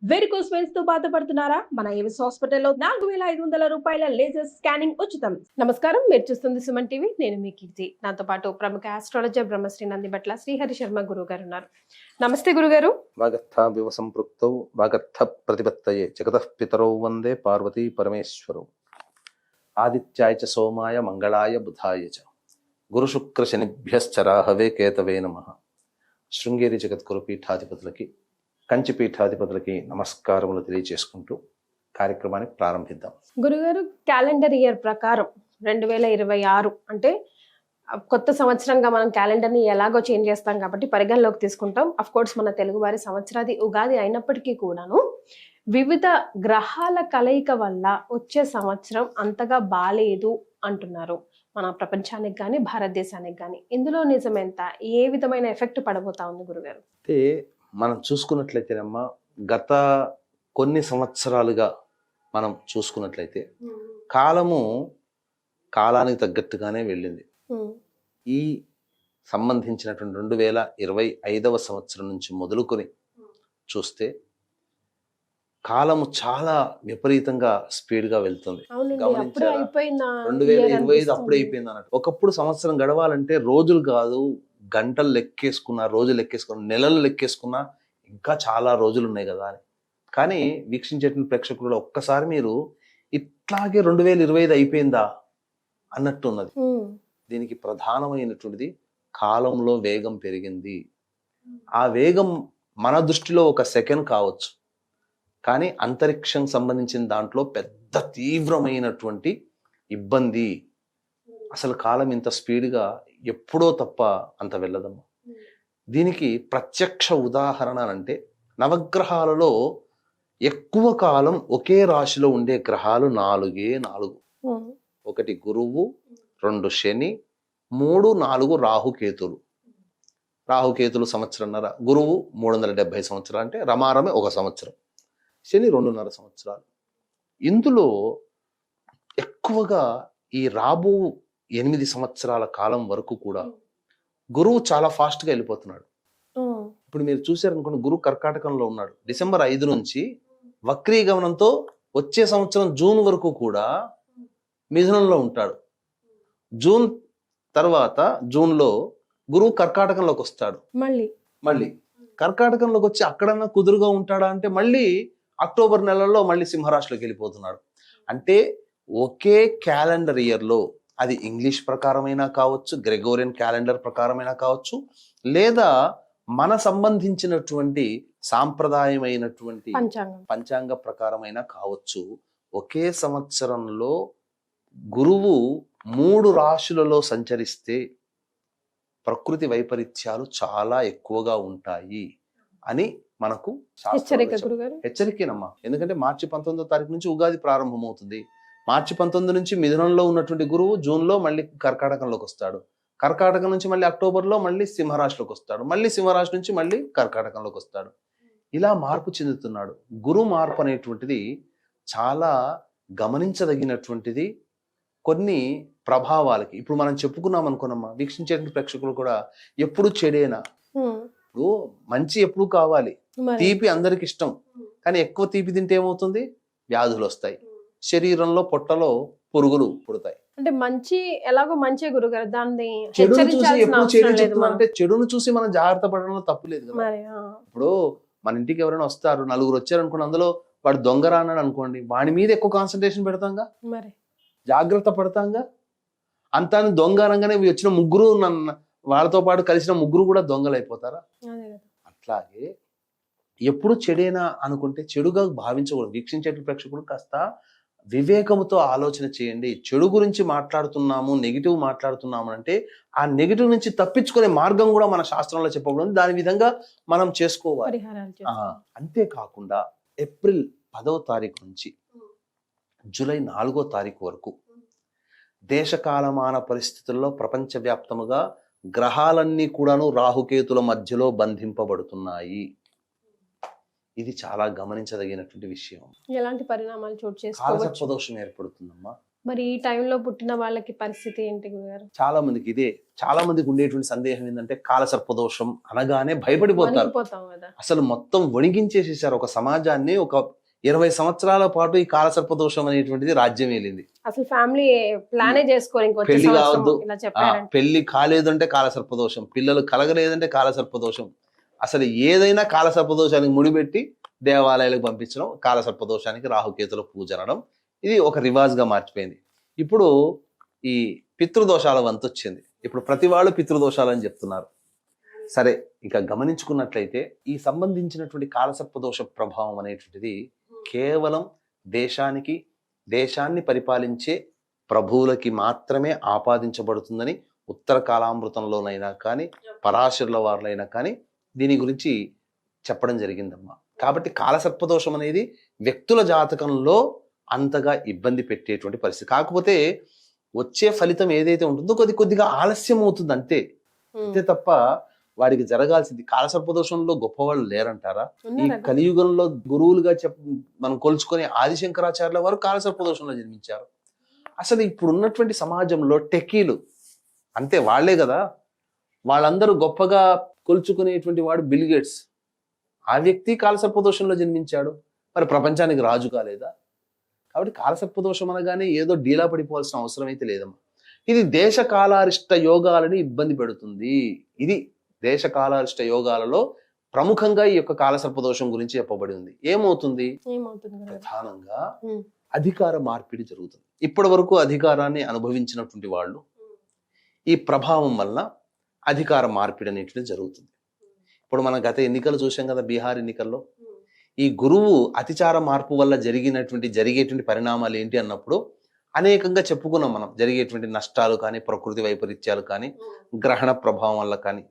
Varicose veins తో బాధపడుతున్నారా? మన ఏవిస్ హాస్పిటల్లో 4500 రూపాయల లేజర్ స్కానింగ్ ఉచితం. నమస్కారం, మీరు చూస్తుంది సుమన్ టీవీ. నేను మీ కీర్తి. నాతో పాటు ప్రముఖ ఆస్ట్రాలజర్ బ్రహ్మశ్రీ నందిబట్ల శ్రీహరి శర్మ గురువు గారు ఉన్నారు. నమస్తే గురుగారు. వాగర్థావివ సంపృక్తౌ వాగర్థ ప్రతిపత్తయే జగతః పితరౌ వందే పార్వతీ పరమేశ్వరౌ. ఆదిత్యాయ చ సోమాయ మంగళాయ బుధాయ చ గురు శుక్ర శనిభ్యశ్చ రాహవే కేతవే నమః. శృంగేరి జగద్గురు పీఠాధిపతులకి, కంచి పీఠాధిపతులకి నమస్కారములు తెలియజేసుకుంటూ కార్యక్రమాన్ని ప్రారంభిద్దాం. గురుగారు, క్యాలెండర్ ఇయర్ ప్రకారం 2026 అంటే కొత్త సంవత్సరంగా మనం క్యాలెండర్ ని ఎలాగో చేంజ్ చేస్తాం కాబట్టి పరిగణలోకి తీసుకుంటాం. అఫ్ కోర్స్ మన తెలుగు వారి సంవత్సరాది ఉగాది అయినప్పటికీ కూడాను వివిధ గ్రహాల కలయిక వల్ల వచ్చే సంవత్సరం అంతగా బాలేదు అంటున్నారు. మన ప్రపంచానికి కానీ భారతదేశానికి కానీ ఇందులో నిజమెంత? ఏ విధమైన ఎఫెక్ట్ పడబోతా ఉంది గురుగారు? అయితే మనం చూసుకున్నట్లయితేనమ్మా, గత కొన్ని సంవత్సరాలుగా మనం చూసుకున్నట్లయితే కాలానికి తగ్గట్టుగానే వెళ్ళింది. ఈ సంబంధించినటువంటి 2025వ సంవత్సరం నుంచి మొదలుకొని చూస్తే కాలము చాలా విపరీతంగా స్పీడ్ గా వెళ్తుంది. 2025 అప్పుడే అయిపోయింది అన్నట్టు. ఒకప్పుడు సంవత్సరం గడవాలంటే రోజులు కాదు, గంటలు లెక్కేసుకున్నా, రోజులు లెక్కేసుకున్నా, నెలలు లెక్కేసుకున్నా ఇంకా చాలా రోజులు ఉన్నాయి కదా అని. కానీ వీక్షించేటువంటి ప్రేక్షకులు ఒక్కసారి మీరు ఇట్లాగే 2025 అయిపోయిందా అన్నట్టు ఉన్నది. దీనికి ప్రధానమైనటువంటిది కాలంలో వేగం పెరిగింది. ఆ వేగం మన దృష్టిలో ఒక సెకండ్ కావచ్చు, కానీ అంతరిక్షం సంబంధించిన దాంట్లో పెద్ద తీవ్రమైనటువంటి ఇబ్బంది. అసలు కాలం ఇంత స్పీడ్గా ఎప్పుడో తప్ప అంత వెళ్ళదమ్మా. దీనికి ప్రత్యక్ష ఉదాహరణ అంటే నవగ్రహాలలో ఎక్కువ కాలం ఒకే రాశిలో ఉండే గ్రహాలు 4. 1 గురువు, 2 శని, 3, 4 రాహుకేతులు. రాహుకేతులు సంవత్సరంన్నర, గురువు 370 సంవత్సరాలు, అంటే రమారమే 1 సంవత్సరం, శని 2.5 సంవత్సరాలు. ఇందులో ఎక్కువగా ఈ రాబో 8 సంవత్సరాల కాలం వరకు కూడా గురువు చాలా ఫాస్ట్గా వెళ్ళిపోతున్నాడు. ఇప్పుడు మీరు చూసారనుకోండి, గురువు కర్కాటకంలో ఉన్నాడు. డిసెంబర్ 5 నుంచి వక్రీగమనంతో వచ్చే సంవత్సరం జూన్ వరకు కూడా మిథునంలో ఉంటాడు. జూన్ తర్వాత జూన్లో గురువు కర్కాటకంలోకి వస్తాడు. మళ్ళీ కర్కాటకంలోకి వచ్చి అక్కడన్నా కుదురుగా ఉంటాడా అంటే మళ్ళీ అక్టోబర్ నెలలో మళ్ళీ సింహరాశిలోకి వెళ్ళిపోతున్నాడు. అంటే ఒకే క్యాలెండర్ ఇయర్లో, అది ఇంగ్లీష్ ప్రకారమైనా కావచ్చు, గ్రెగోరియన్ క్యాలెండర్ ప్రకారమైనా కావచ్చు, లేదా మన సంబంధించినటువంటి సాంప్రదాయమైనటువంటి పంచాంగ ప్రకారమైనా కావచ్చు, ఒకే సంవత్సరంలో గురువు 3 రాశులలో సంచరిస్తే ప్రకృతి వైపరీత్యాలు చాలా ఎక్కువగా ఉంటాయి అని మనకు హెచ్చరికేనమ్మా. ఎందుకంటే మార్చి 19వ తారీఖు నుంచి ఉగాది ప్రారంభమవుతుంది. మార్చి 19 నుంచి మిథునంలో ఉన్నటువంటి గురువు జూన్లో మళ్ళీ కర్కాటకంలోకి వస్తాడు. కర్కాటకం నుంచి మళ్ళీ అక్టోబర్లో మళ్ళీ సింహరాశిలోకి వస్తాడు. మళ్ళీ సింహరాశి నుంచి మళ్ళీ కర్కాటకంలోకి వస్తాడు. ఇలా మార్పు చెందుతున్నాడు. గురు మార్పు అనేటువంటిది చాలా గమనించదగినటువంటిది. కొన్ని ప్రభావాలకి ఇప్పుడు మనం చెప్పుకున్నాం అనుకున్నామా, వీక్షించే ప్రేక్షకులు కూడా ఎప్పుడు చెడేనా. ఇప్పుడు మంచి ఎప్పుడు కావాలి, తీపి అందరికి ఇష్టం, కానీ ఎక్కువ తీపి తింటే ఏమవుతుంది? వ్యాధులు వస్తాయి, శరీరంలో పొట్టలో పురుగులు పుడతాయి. అంటే మంచి ఎలాగో మంచి గురుగారు, దాన్ని చెడును చూసి ఎప్పుడు చెడు చెప్తున్నా అంటే చెడును చూసి మనం జాగ్రత్త పడడంలో తప్పు లేదు కదా. ఇప్పుడు మన ఇంటికి ఎవరైనా వస్తారు, 4 వచ్చారు అనుకోండి, అందులో వాడు దొంగరా అన్నాడు అనుకోండి, వాడి మీద ఎక్కువ కాన్సన్ట్రేషన్ పెడతాంగా, జాగ్రత్త పడతాంగా. అంతా దొంగ అనగానే వచ్చిన 3 వాళ్ళతో పాటు కలిసిన 3 కూడా దొంగలు అయిపోతారా? అట్లాగే ఎప్పుడు చెడేనా అనుకుంటే చెడుగా భావించకూడదు. వీక్షించే ప్రేక్షకులు కాస్త వివేకముతో ఆలోచన చేయండి. చెడు గురించి మాట్లాడుతున్నాము, నెగిటివ్ మాట్లాడుతున్నాము అంటే ఆ నెగిటివ్ నుంచి తప్పించుకునే మార్గం కూడా మన శాస్త్రంలో చెప్పబడింది. దాని విధంగా మనం చేసుకోవాలి. అంతేకాకుండా ఏప్రిల్ 10వ తారీఖు నుంచి జూలై 4వ తారీఖు వరకు దేశకాలమాన పరిస్థితుల్లో ప్రపంచవ్యాప్తముగా గ్రహాలన్నీ కూడాను రాహుకేతుల మధ్యలో బంధింపబడుతున్నాయి. ఇది చాలా గమనించదగినటువంటి విషయం. ఎలాంటి పరిణామాలు చోటు చేసుకోవచ్చు? కాలసర్పదోషం ఏర్పడుతుందమ్మా. మరి ఈ టైంలో పుట్టిన వాళ్ళకి పరిస్థితి ఏంటి గురుగారు? చాలా మందికి ఉండేటువంటి సందేహం ఏంటంటే కాలసర్పదోషం అనగానే భయపడిపోతారు. వణికిపోతాం కదా. అసలు మొత్తం వణికించేసేసారు ఒక సమాజాన్ని. ఒక 20 సంవత్సరాల పాటు ఈ కాలసర్పదోషం అనేటువంటిది రాజ్యం ఏలింది. అసలు ఫ్యామిలీ ప్లానే చేసుకోరు ఇంకొక పెళ్లి కావద్దు, ఇలా చెప్పారంటే. పెళ్లి కాలేదంటే కాలసర్పదోషం, పిల్లలు కలగలేదంటే కాలసర్పదోషం. అసలు ఏదైనా కాలసర్పదోషానికి ముడిపెట్టి దేవాలయాలకు పంపించడం, కాలసర్పదోషానికి రాహుకేతుల పూజ అనడం, ఇది ఒక రివాజ్గా మార్చిపోయింది. ఇప్పుడు ఈ పితృదోషాల వంతు వచ్చింది. ఇప్పుడు ప్రతి వాళ్ళు పితృదోషాలని చెప్తున్నారు. సరే, ఇక గమనించుకున్నట్లయితే ఈ సంబంధించినటువంటి కాలసర్పదోష ప్రభావం అనేటువంటిది కేవలం దేశాన్ని పరిపాలించే ప్రభువులకి మాత్రమే ఆపాదించబడుతుందని ఉత్తర కాలామృతంలోనైనా కానీ పరాశరుల వారులైనా కానీ దీని గురించి చెప్పడం జరిగిందమ్మా. కాబట్టి కాలసర్పదోషం అనేది వ్యక్తుల జాతకంలో అంతగా ఇబ్బంది పెట్టేటువంటి పరిస్థితి. కాకపోతే వచ్చే ఫలితం ఏదైతే ఉంటుందో కొద్దిగా ఆలస్యం అవుతుంది అంతే తప్ప వాడికి జరగాల్సింది. కాలసర్పదోషంలో గొప్పవాళ్ళు లేరంటారా? ఈ కలియుగంలో గురువులుగా మనం కొలుచుకొని ఆదిశంకరాచార్యుల వారు కాలసర్పదోషంలో జన్మించారు. అసలు ఇప్పుడు ఉన్నటువంటి సమాజంలో టెకీలు అంతే, వాళ్లే కదా. వాళ్ళందరూ గొప్పగా కొలుచుకునేటువంటి వాడు బిల్ గేట్స్. ఆ వ్యక్తి కాలసర్పదోషంలో జన్మించాడు. మరి ప్రపంచానికి రాజు కాలేదా? కాబట్టి కాలసర్పదోషం అనగానే ఏదో డీలా పడిపోవాల్సిన అవసరం అయితే లేదమ్మా. ఇది దేశకాలారిష్ట యోగాలని ఇబ్బంది పెడుతుంది. ఇది దేశకాలారిష్ట యోగాలలో ప్రముఖంగా ఈ యొక్క కాలసర్పదోషం గురించి చెప్పబడి ఉంది. ఏమవుతుంది? ప్రధానంగా అధికార మార్పిడి జరుగుతుంది. ఇప్పటి వరకు అధికారాన్ని అనుభవించినటువంటి వాళ్ళు ఈ ప్రభావం వల్ల అధికార మార్పిడి అనేటువంటిది జరుగుతుంది. ఇప్పుడు మనం గత ఎన్నికలు చూసాం కదా, బీహార్ ఎన్నికల్లో ఈ గురువు అతిచార మార్పు వల్ల జరిగేటువంటి పరిణామాలు ఏంటి అన్నప్పుడు అనేకంగా చెప్పుకున్నాం మనం. జరిగేటువంటి నష్టాలు కానీ, ప్రకృతి వైపరీత్యాలు కానీ, గ్రహణ ప్రభావం వల్ల కానీ,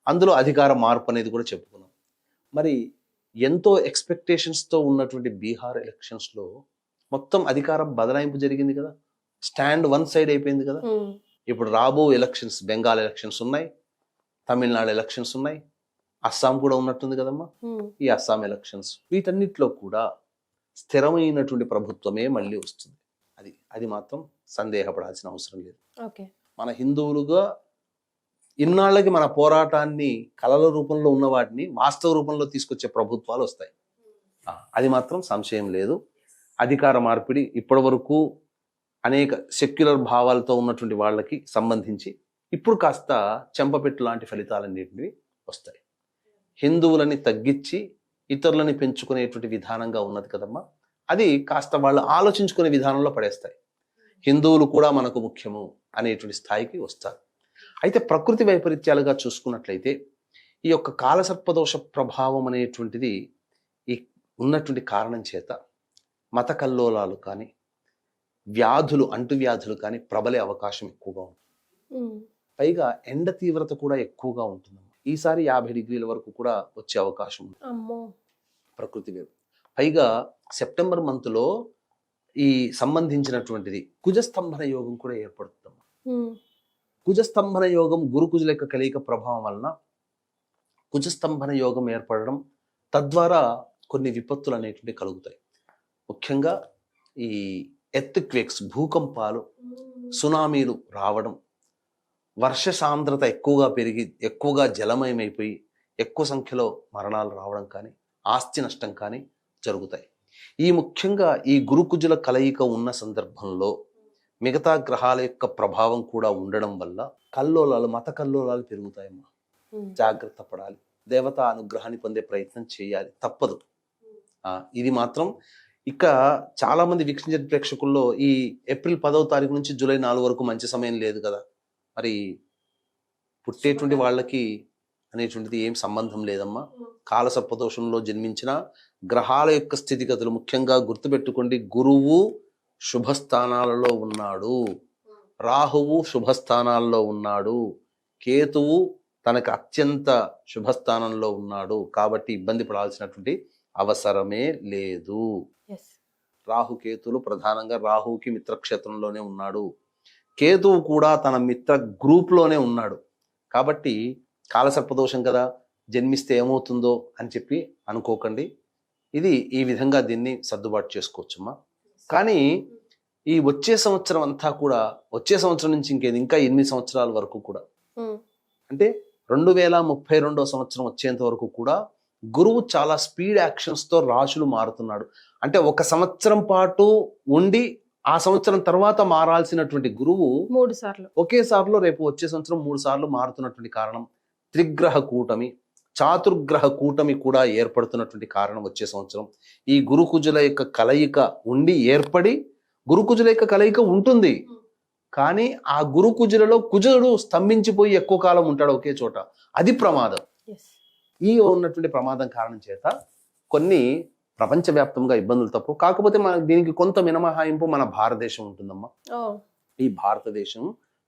అందులో అధికార మార్పు అనేది కూడా చెప్పుకున్నాం. మరి ఎంతో ఎక్స్పెక్టేషన్స్తో ఉన్నటువంటి బీహార్ ఎలక్షన్స్లో మొత్తం అధికారం బదలాయింపు జరిగింది కదా. స్టాండ్ వన్ సైడ్ అయిపోయింది కదా. ఇప్పుడు రాబో ఎలక్షన్స్, బెంగాల్ ఎలక్షన్స్ ఉన్నాయి, తమిళనాడు ఎలక్షన్స్ ఉన్నాయి, అస్సాం కూడా ఉన్నట్టుంది కదమ్మా. ఈ అస్సాం ఎలక్షన్స్, వీటన్నిటిలో కూడా స్థిరమైనటువంటి ప్రభుత్వమే మళ్ళీ వస్తుంది. అది మాత్రం సందేహపడాల్సిన అవసరం లేదు. మన హిందువులుగా ఇన్నాళ్ళకి మన పోరాటాన్ని కళల రూపంలో ఉన్న వాటిని వాస్తవ రూపంలో తీసుకొచ్చే ప్రభుత్వాలు వస్తాయి. అది మాత్రం సంశయం లేదు. అధికార మార్పిడి ఇప్పటి వరకు అనేక సెక్యులర్ భావాలతో ఉన్నటువంటి వాళ్ళకి సంబంధించి ఇప్పుడు కాస్త చెంపపెట్టు లాంటి ఫలితాలన్నింటివి వస్తాయి. హిందువులని తగ్గించి ఇతరులని పెంచుకునేటువంటి విధానంగా ఉన్నది కదమ్మా. అది కాస్త వాళ్ళు ఆలోచించుకునే విధానంలో పడేస్తాయి. హిందువులు కూడా మనకు ముఖ్యము అనేటువంటి స్థాయికి వస్తారు. అయితే ప్రకృతి వైపరీత్యాలుగా చూసుకున్నట్లయితే ఈ యొక్క కాలసర్పదోష ప్రభావం అనేటువంటిది ఈ ఉన్నటువంటి కారణం చేత మత కల్లోలాలు కానీ, వ్యాధులు, అంటువ్యాధులు కానీ ప్రబలే అవకాశం ఎక్కువగా ఉంటుంది. పైగా ఎండ తీవ్రత కూడా ఎక్కువగా ఉంటుంది. ఈసారి 50 డిగ్రీల వరకు కూడా వచ్చే అవకాశం ఉంది ప్రకృతి వేరు. పైగా సెప్టెంబర్ మంత్లో ఈ సంబంధించినటువంటిది కుజస్తంభన యోగం కూడా ఏర్పడుతుంది. కుజస్తంభన యోగం గురుకుజుల యొక్క కలయిక ప్రభావం వలన కుజస్తంభన యోగం ఏర్పడడం, తద్వారా కొన్ని విపత్తులు అనేటువంటి కలుగుతాయి. ముఖ్యంగా ఈ ఎర్త్ క్వేక్స్, భూకంపాలు, సునామీలు రావడం, వర్ష సాంద్రత ఎక్కువగా పెరిగి ఎక్కువగా జలమయమైపోయి ఎక్కువ సంఖ్యలో మరణాలు రావడం కానీ, ఆస్తి నష్టం కానీ జరుగుతాయి. ఈ ముఖ్యంగా ఈ గురుకుజుల కలయిక ఉన్న సందర్భంలో మిగతా గ్రహాల యొక్క ప్రభావం కూడా ఉండడం వల్ల కల్లోలాలు, మత కల్లోలాలు పెరుగుతాయమ్మా. జాగ్రత్త పడాలి. దేవతా అనుగ్రహాన్ని పొందే ప్రయత్నం చేయాలి, తప్పదు. ఇది మాత్రం ఇక చాలా మంది వీక్షించే ప్రేక్షకుల్లో ఈ ఏప్రిల్ 10వ తారీఖు నుంచి జూలై 4 వరకు మంచి సమయం లేదు కదా. మరి పుట్టేటువంటి వాళ్ళకి అనేటువంటిది ఏం సంబంధం లేదమ్మా. కాలసర్పదోషంలో జన్మించిన గ్రహాల యొక్క స్థితిగతులు ముఖ్యంగా గుర్తుపెట్టుకోండి. గురువు శుభస్థానాలలో ఉన్నాడు, రాహువు శుభస్థానాల్లో ఉన్నాడు, కేతువు తనకు అత్యంత శుభస్థానంలో ఉన్నాడు. కాబట్టి ఇబ్బంది పడాల్సినటువంటి అవసరమే లేదు. రాహుకేతులు ప్రధానంగా రాహువుకి మిత్రక్షేత్రంలోనే ఉన్నాడు, కేతువు కూడా తన మిత్ర గ్రూప్లోనే ఉన్నాడు. కాబట్టి కాలసర్పదోషం కదా, జన్మిస్తే ఏమవుతుందో అని చెప్పి అనుకోకండి. ఇది ఈ విధంగా దీన్ని సర్దుబాటు చేసుకోవచ్చమ్మా. కానీ ఈ వచ్చే సంవత్సరం అంతా కూడా, వచ్చే సంవత్సరం నుంచి ఇంకేది ఇంకా 8 సంవత్సరాల వరకు కూడా, అంటే 2032వ సంవత్సరం వచ్చేంత వరకు కూడా గురువు చాలా స్పీడ్ యాక్షన్స్ తో రాశులు మారుతున్నాడు. అంటే ఒక సంవత్సరం పాటు ఉండి ఆ సంవత్సరం తర్వాత మారాల్సినటువంటి గురువు 3 సార్లు ఒకేసారిలో రేపు వచ్చే సంవత్సరం 3 సార్లు మారుతున్నటువంటి కారణం త్రిగ్రహ కూటమి, చాతుర్గ్రహ కూటమి కూడా ఏర్పడుతున్నటువంటి కారణం వచ్చే సంవత్సరం. ఈ గురుకుజుల యొక్క కలయిక ఉండి ఏర్పడి, గురుకుజుల యొక్క కలయిక ఉంటుంది కానీ ఆ గురుకుజులలో కుజుడు స్తంభించిపోయి ఎక్కువ కాలం ఉంటాడు ఒకే చోట, అది ప్రమాదం. ఈ ఉన్నటువంటి ప్రమాదం కారణం చేత కొన్ని ప్రపంచవ్యాప్తంగా ఇబ్బందులు తప్పు. కాకపోతే మన దీనికి కొంత మినహాయింపు మన భారతదేశం ఉంటుందమ్మా. ఈ భారతదేశం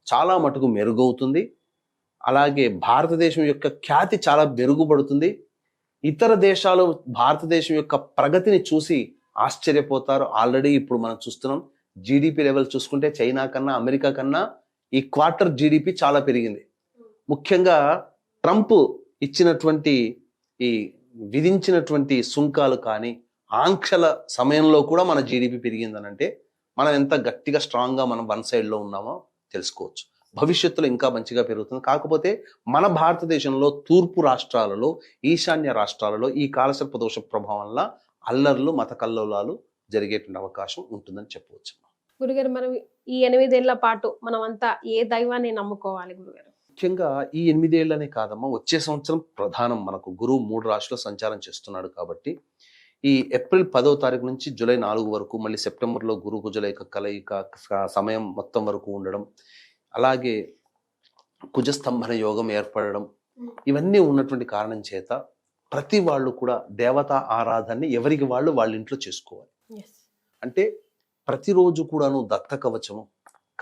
చాలా మటుకు మెరుగవుతుంది. అలాగే భారతదేశం యొక్క ఖ్యాతి చాలా మెరుగుపడుతుంది. ఇతర దేశాలు భారతదేశం యొక్క ప్రగతిని చూసి ఆశ్చర్యపోతారు. ఆల్రెడీ ఇప్పుడు మనం చూస్తున్నాం, జీడిపి లెవెల్ చూసుకుంటే చైనా కన్నా, అమెరికా కన్నా ఈ క్వార్టర్ జీడిపి చాలా పెరిగింది. ముఖ్యంగా ట్రంప్ ఇచ్చినటువంటి ఈ విధించినటువంటి సుంకాలు కానీ, ఆంక్షల సమయంలో కూడా మన జీడిపి పెరిగిందనంటే మనం ఎంత గట్టిగా స్ట్రాంగ్గా మనం వన్ సైడ్లో ఉన్నామో తెలుసుకోవచ్చు. భవిష్యత్తులో ఇంకా మంచిగా పెరుగుతుంది. కాకపోతే మన భారతదేశంలో తూర్పు రాష్ట్రాలలో, ఈశాన్య రాష్ట్రాలలో ఈ కాలసర్ప దోష ప్రభావం వల్ల అల్లర్లు, మత కల్లోలాలు జరిగేటువంటి అవకాశం ఉంటుందని చెప్పవచ్చు. గురుగారు, మనం ఈ 8 ఏళ్ల పాటు మనం అంతా ఏ దైవాన్ని నమ్ముకోవాలి గురుగారు? ముఖ్యంగా ఈ 8 ఏళ్లనే కాదమ్మా, వచ్చే సంవత్సరం ప్రధానం మనకు గురువు 3 రాశుల్లో సంచారం చేస్తున్నాడు కాబట్టి ఈ ఏప్రిల్ 10వ తారీఖు నుంచి జూలై 4 వరకు, మళ్ళీ సెప్టెంబర్లో గురు కుజుల యొక్క కలయిక సమయం మొత్తం వరకు ఉండడం, అలాగే కుజస్తంభన యోగం ఏర్పడడం, ఇవన్నీ ఉన్నటువంటి కారణం చేత ప్రతి వాళ్ళు కూడా దేవతా ఆరాధనని ఎవరికి వాళ్ళు వాళ్ళ ఇంట్లో చేసుకోవాలి. అంటే ప్రతిరోజు కూడాను దత్త కవచము,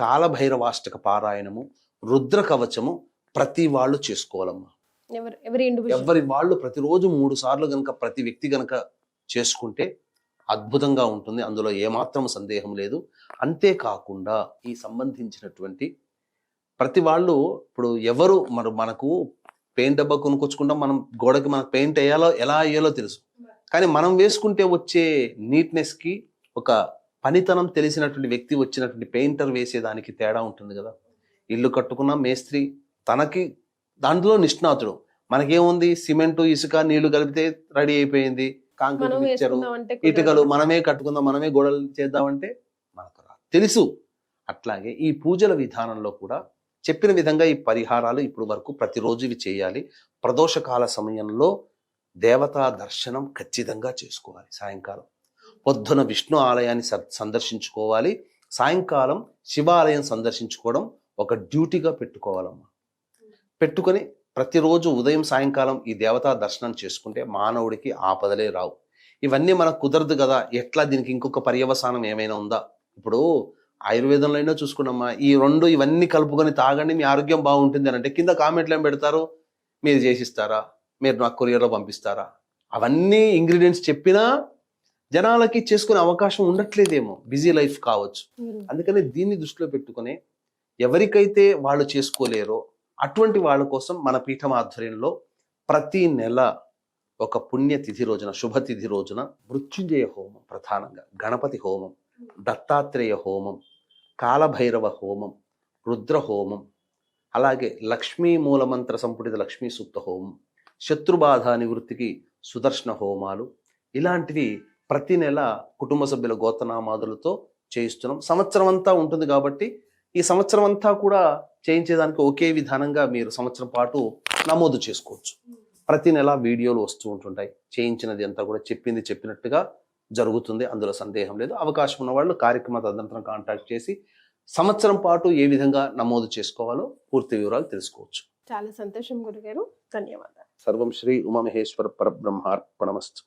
కాలభైరవాష్టక పారాయణము, రుద్ర కవచము ప్రతి వాళ్ళు చేసుకోవాలమ్మా. ఎవరి వాళ్ళు ప్రతిరోజు 3 సార్లు గనక ప్రతి వ్యక్తి గనక చేసుకుంటే అద్భుతంగా ఉంటుంది. అందులో ఏమాత్రం సందేహం లేదు. అంతేకాకుండా ఈ సంబంధించినటువంటి ప్రతి వాళ్ళు, ఇప్పుడు ఎవరు మనకు పెయింట్ డబ్బా కొనుక్కొచ్చుకుంటాం, మనం గోడకి మనకు పెయింట్ వేయాలో ఎలా వేయాలో తెలుసు, కానీ మనం వేసుకుంటే వచ్చే నీట్నెస్కి ఒక పనితనం తెలిసినటువంటి వ్యక్తి వచ్చినటువంటి పెయింటర్ వేసేదానికి తేడా ఉంటుంది కదా. ఇల్లు కట్టుకున్న మేస్త్రి తనకి దాంట్లో నిష్ణాతుడు, మనకేముంది సిమెంటు, ఇసుక, నీళ్లు కలిపితే రెడీ అయిపోయింది, కాంక్రీట్ మిక్చరు, ఇటుకలు మనమే కట్టుకుందాం, మనమే గోడలు చేద్దామంటే మనకు రాదు, తెలుసు. అట్లాగే ఈ పూజల విధానంలో కూడా చెప్పిన విధంగా ఈ పరిహారాలు ఇప్పుడు వరకు ప్రతిరోజు ఇవి చేయాలి. ప్రదోషకాల సమయంలో దేవతా దర్శనం ఖచ్చితంగా చేసుకోవాలి. సాయంకాలం పొద్దున విష్ణు ఆలయాన్ని సందర్శించుకోవాలి, సాయంకాలం శివాలయం సందర్శించుకోవడం ఒక డ్యూటీగా పెట్టుకోవాలమ్మా. పెట్టుకొని ప్రతిరోజు ఉదయం సాయంకాలం ఈ దేవతా దర్శనం చేసుకుంటే మానవుడికి ఆపదలే రావు. ఇవన్నీ మనకు కుదరదు కదా, ఎట్లా దీనికి ఇంకొక పర్యవసానం ఏమైనా ఉందా? ఇప్పుడు ఆయుర్వేదంలో అయినా చూసుకున్నామ్మా, ఈ ఇవన్నీ కలుపుకొని తాగండి మీ ఆరోగ్యం బాగుంటుంది అని అంటే కింద కామెంట్లు ఏం పెడతారు, మీరు చేసిస్తారా, మీరు నాకు కొరియర్లో పంపిస్తారా? అవన్నీ ఇంగ్రీడియంట్స్ చెప్పినా జనాలకి చేసుకునే అవకాశం ఉండట్లేదేమో, బిజీ లైఫ్ కావచ్చు. అందుకని దీన్ని దృష్టిలో పెట్టుకుని ఎవరికైతే వాళ్ళు చేసుకోలేరో అటువంటి వాళ్ళ కోసం మన పీఠం ఆధ్వర్యంలో ప్రతి నెల ఒక పుణ్యతిథి రోజున, శుభతిథి రోజున మృత్యుంజయ హోమం, ప్రధానంగా గణపతి హోమం, దత్తాత్రేయ హోమం, కాలభైరవ హోమం, రుద్ర హోమం, అలాగే లక్ష్మీ మూలమంత్ర సంపుటిత లక్ష్మీ సూక్త హోమం, శత్రుబాధ నివృత్తికి సుదర్శన హోమాలు, ఇలాంటివి ప్రతి నెల కుటుంబ సభ్యుల గోత్రనామాదులతో చేయిస్తున్నాం. సంవత్సరం అంతా ఉంటుంది కాబట్టి ఈ సంవత్సరం అంతా కూడా చేయించేదానికి ఒకే విధానంగా మీరు సంవత్సరం పాటు నమోదు చేసుకోవచ్చు. ప్రతి నెల వీడియోలు వస్తూ ఉంటుంటాయి. చేయించినది అంతా కూడా చెప్పింది చెప్పినట్టుగా జరుగుతుంది, అందులో సందేహం లేదు. అవకాశం ఉన్న వాళ్ళు కార్యక్రమ తదనంతరం కాంటాక్ట్ చేసి సంవత్సరం పాటు ఏ విధంగా నమోదు చేసుకోవాలో పూర్తి వివరాలు తెలుసుకోవచ్చు. చాలా సంతోషం గురుగారు, ధన్యవాదాలు. సర్వం శ్రీ ఉమామహేశ్వర పరబ్రహ్మార్పణమస్తు.